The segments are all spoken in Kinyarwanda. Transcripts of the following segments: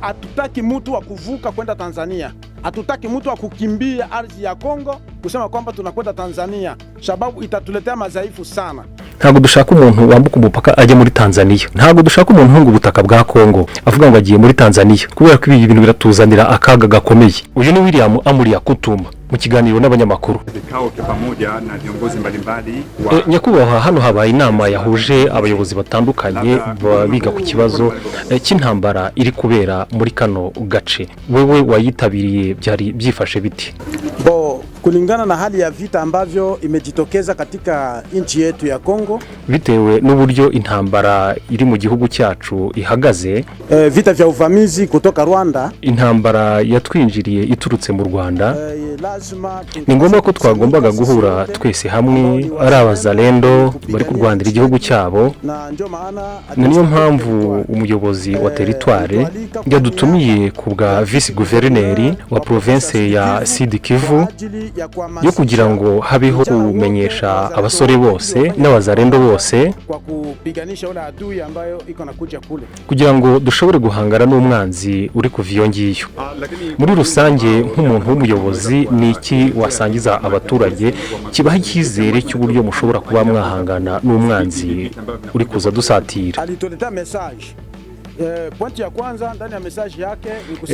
hatutaki mtu wa kuvuka kwenda Tanzania, hatutaki mtu wa kukimbia ardhi ya Kongo kusema kwamba tunakwenda Tanzania, sababu itatuletea madhaifu sana. Ntabwo dushaka umuntu wambuka umupaka ajya muri Tanzania, ntabwo dushaka umuntu hunga ubutaka bwa Kongo avuga ngo agiye muri Tanzania, kubera ko ibi bintu biratuzanira akaga gakomeye. Uyu ni William Amuri Yakutuma mu kiganiro n'abanyamakuru. Nyakubahwa, hano habaye inama yahuje abayobozi batandukanye biga ku kibazo cy'intambara iri kubera muri kano gace. Wewe wayitabiriye byari byifashe biti? Kulingana na hali ya vita ambavyo imejitokeza katika nchi yetu ya Kongo, bitewe n'uburyo intambara iri mu gihugu cyacu ihagaze, vita vya uvamizi kutoka Rwanda, intambara yatwinjiriye iturutse mu Rwanda, ni ngombwa ko twagombaga guhura twese hamwe ari abazalendo bari kurwanira igihugu cyabo. Niyo mpamvu umuyobozi wa teritware yadutumiye ku bwa vice guverineri wa province ya Sud Kivu yo kugira ngo habeho kumenyesha abasore bose n'abazalendo bose kugira ngo dushobore guhangana n'umwanzi uri kuva iyo ngiyo. Muri rusange nk'umuntu w'umuyobozi, ni iki wasangiza abaturage kibaha icyizere cy'uburyo mushobora kuba mwahangana n'umwanzi uri kuza dusatira?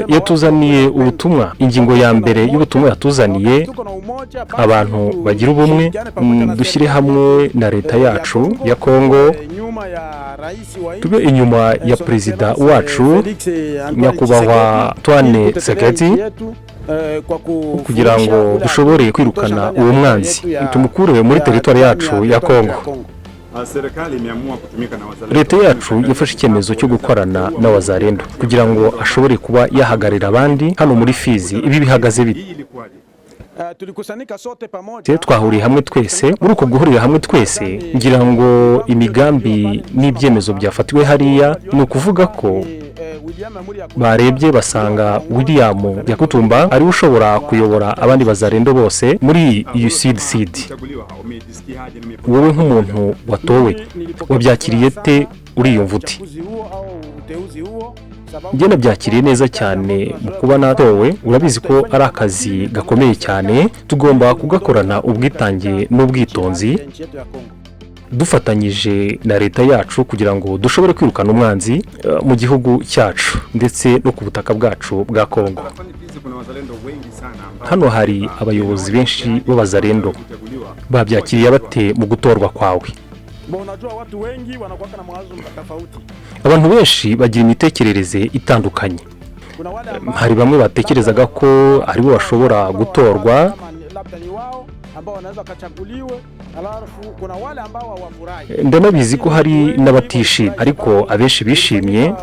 Yatuzaniye ubutumwa. Ingingo ya mbere y'ubutumwa yatuzaniye, abantu bagira ubumwe, dushyire hamwe na leta yacu ya Kongo, tube inyuma ya perezida wacu nyakubahwa Antoine Tshisekedi, kugira ngo dushobore kwirukana uwo mwanzi, tumukure muri teritwari yacu ya Kongo. Leta yacu yafashe icyemezo cyo gukorana n'abazalendo kugira ngo ashobore kuba yahagarira abandi hano muri Fizi. Ibi bihagaze bite? Twahuriye hamwe twese. Muri uko guhurira hamwe twese, ngira ngo imigambi n'ibyemezo byafatiwe hariya, ni ukuvuga ko barebye basanga William Yakutumba ari ushobora kuyobora abandi bazalendo bose muri UCDCD. Wowe nk'umuntu watowe, wabyakiriye te uriyumva uti? Njye nabyakiriye neza cyane mu kuba natowe. Urabizi ko ari akazi gakomeye cyane, tugomba kugakorana ubwitange n'ubwitonzi dufatanyije na leta yacu kugira ngo dushobore kwirukana umwanzi mu gihugu cyacu ndetse no ku butaka bwacu bwa Kongo. Hano hari abayobozi benshi b'abazalendo. Babyakiriye bate mu gutorwa kwawe? Abantu benshi bagira imitekerereze itandukanye. Hari bamwe batekerezaga ko ari bo bashobora gutorwa, ndanabizi ko hari n'abatishimye, ariko abenshi bishimye.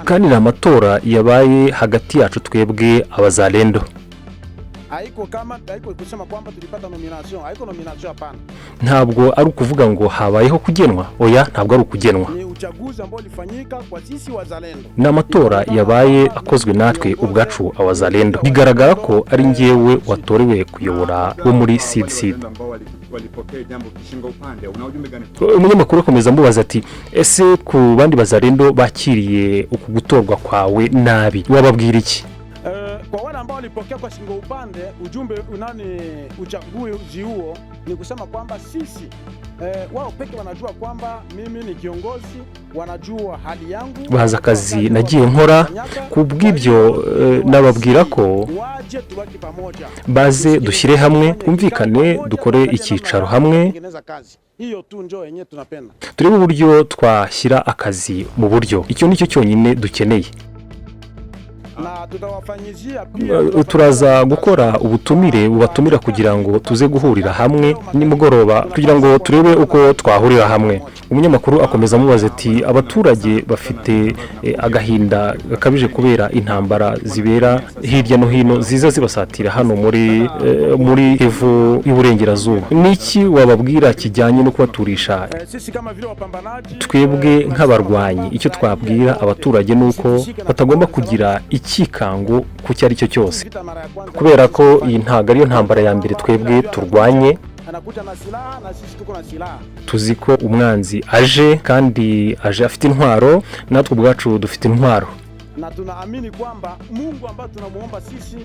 Kandi ni amatora yabaye hagati yacu twebwe abazalendo. Ntabwo ari ukuvuga ngo habayeho kugenwa. Oya, ntabwo ari ukugenwa. Ni amatora yabaye akozwe natwe ubwacu abazalendo. Bigaragara ko ari njyewe watorewe kuyobora wo muri CDC. Umunyamakuru akomeza amubaza ati, ese ku bandi bazalendo bakiriye uku gutorwa kwawe nabi, wababwira iki? Kwa wale ambao walipokea kwa shingo upande, ujumbe uchaguzi huo ni kusema kwamba sisi wao peke wanajua kwamba mimi ni kiongozi, wanajua hali yangu. Baza akazi nagiye nkora, kubw'ibyo nababwira ko baze dushyire hamwe, twumvikane, dukore icyicaro hamwe. Turebe uburyo twashyira akazi mu buryo. Icyo nicyo cyonyine dukeneye. Turaza gukora ubutumire bubatumira kugira ngo tuze guhurira hamwe nimugoroba kugira ngo turebe uko twahurira hamwe. Umunyamakuru akomeza amubaza ati, abaturage bafite agahinda gakabije kubera intambara zibera hirya no hino ziza zibasatira hano muri Kivu y'Uburengerazuba. Niki wababwira kijyanye no kubaturisha? Twebwe nk'abarwanyi, icyo twabwira abaturage nuko batagomba kugira ikikango ku cyari cyo cyose, kubera ko iyi ntago ariyo ntambara ya mbere twebwe turwanye. anakuja na silaha na sisi tuko na silaha. Tuzi ko umwanzi aje kandi aje afite intwaro, natwe ubwacu dufite intwaro, na tunaamini kwamba Mungu ambaye tunamuomba sisi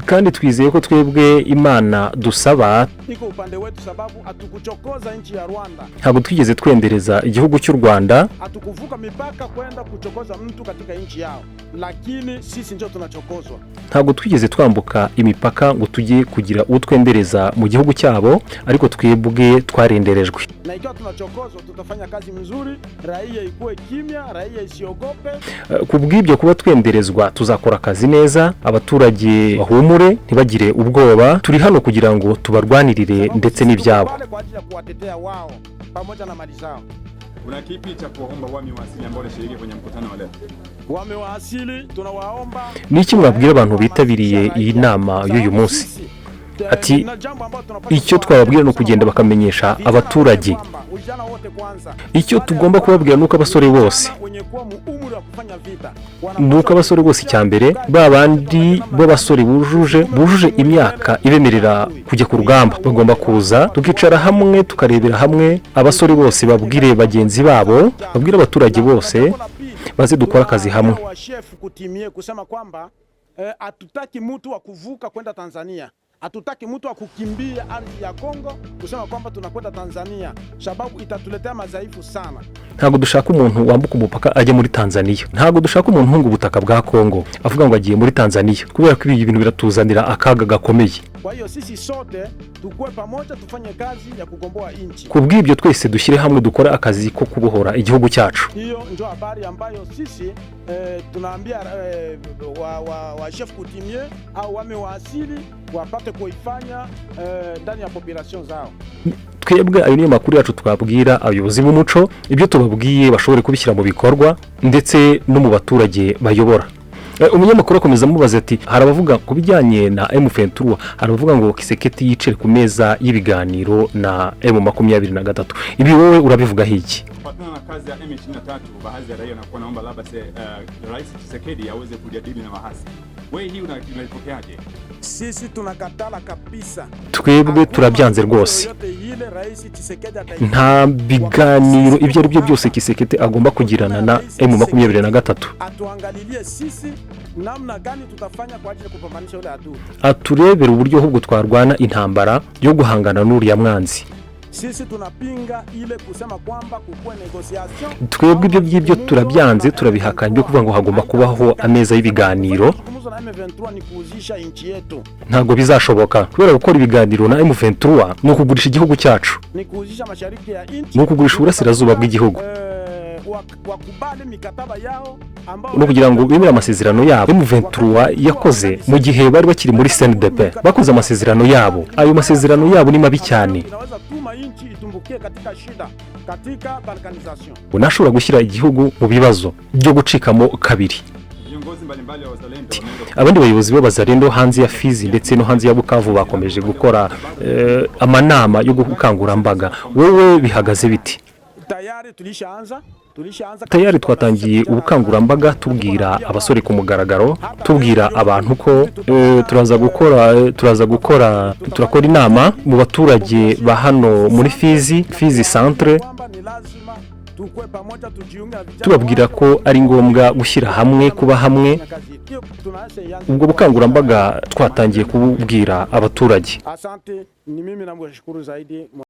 kandi twizeye ko twebwe Imana dusaba iko upande wetu, sababu atukuchokoza nchi ya Rwanda. Ntabwo twigeze twendereza igihugu cy'u Rwanda, atukuvuka mipaka kwenda kuchokoza mtu katika nchi yao, lakini sisi ndio tunachokozwa. Ntabwo twigeze twambuka imipaka ngo tujye kugira utwendereza mu gihugu cyabo, ariko twebwe twarenderejwe. Na ikiwa tunachokozwa, tutafanya kazi nzuri, raia ikuwe kimya, raia isiogope. Kubw'ibyo kuba twenderezwa tuzakora akazi neza, abaturage bahumure ntibagire ubwoba. Turi hano kugira ngo tubarwanirire ndetse n'ibyabo. Kwa ajili ya kuwatetea wao pamoja na mali zao. Kuna kipi cha kuomba wami wa asili ambao wanashiriki kwenye mkutano wa leo? Wami wa asili tunawaomba. Niki mwabwira abantu bitabiriye iyi nama y'uyu munsi? Ati icyo twababwira no kugenda bakamenyesha abaturage. Icyo tugomba kubabwira nuko abasore bose abasore bose cyambere babandi b'abasore bujuje imyaka ibemerera kujya ku rugamba bagomba kuza tukicara hamwe tukarebera hamwe. Abasore bose babwire bagenzi babo, babwire abaturage bose baze dukora akazi hamwe. Kusema kwamba hatutaki mtu wa kuvuka kwenda Tanzania. Hatutaki mtu wa kukimbia ardhi ya Kongo kusema kwamba tunakwenda Tanzania, sababu itatuletea madhaifu sana. Ntabwo dushaka umuntu wambuka umupaka ajya muri Tanzania. Ntabwo dushaka umuntu hunga ubutaka bwa Kongo avuga ngo agiye muri Tanzania, kubera ko ibi bintu biratuzanira akaga gakomeye. Kwa hiyo sisi sote tukue pamoja, tufanye kazi ya kugomboa nchi. Kubw'ibyo twese dushyire hamwe dukora akazi ko kubohora igihugu cyacu. Hiyo ndio habari ambayo sisi tunaambia wa chef coutumier au wame wa asili wapate kuifanya ndani ya population zao. Twebwe ayo niyo makuru yacu twabwira abayobozi b'umuco, ibyo tubabwiye bashobore kubishyira mu bikorwa ndetse no mu baturage bayobora. Umunyamakuru akomeza mubaza ati harabavuga ku bijyanye na M23, harabavuga ngo Kiseketi yicere ku meza y'ibiganiro na M23. Ibi wowe urabivuga hiki? Kufuatana na kazi ya M23, baadhi ya raia wanakuwa naomba labda Rais Tshisekedi aweze kujadili na wahasi. Wewe hii unaipokeaje? Sisi tunakatala kabisa. Twebwe turabyanze rwose. Nta biganiro ibyo ari byo byose Kiseketi agomba kugirana na M23. Atuangalilie sisi namna gani tutafanya kwa ajili kupambanisha ule adui. Aturebera uburyo ahubwo twarwana intambara yo guhangana n'uriya mwanzi. Sisi tunapinga ile kusema kwamba kukue negotiation. Twebwe ibyo by'ibyo turabyanze, turabihakanye kuvuga ngo hagomba kubaho ameza y'ibiganiro. Ntabwo bizashoboka, kubera gukora ibiganiro na M23 ni ukugurisha igihugu cyacu, ni ukugurisha uburasirazuba bw'igihugu. Wakubali mikataba yao ambao no kugira ngo bemere amasezerano yabo M23 yakoze mu gihe bari bakiri muri CNDP. Bakoze amasezerano yabo, ayo masezerano yabo ni mabi cyane. Unashobora gushyira igihugu mu bibazo byo gucikamo kabiri. Abandi bayobozi b'abazalendo hanze ya Fizi ndetse no hanze ya Bukavu bakomeje gukora amanama yo gukangurambaga. Wowe bihagaze biti? Tayari twatangiye ubukangurambaga tubwira abasore ku mugaragaro, tubwira abantu ko turakora inama mu baturage ba hano muri Fizi Centre, tubabwira ko ari ngombwa gushyira hamwe, kuba hamwe. Ubwo bukangurambaga twatangiye kububwira abaturage. Asante, ni mimi namshukuru zaidi.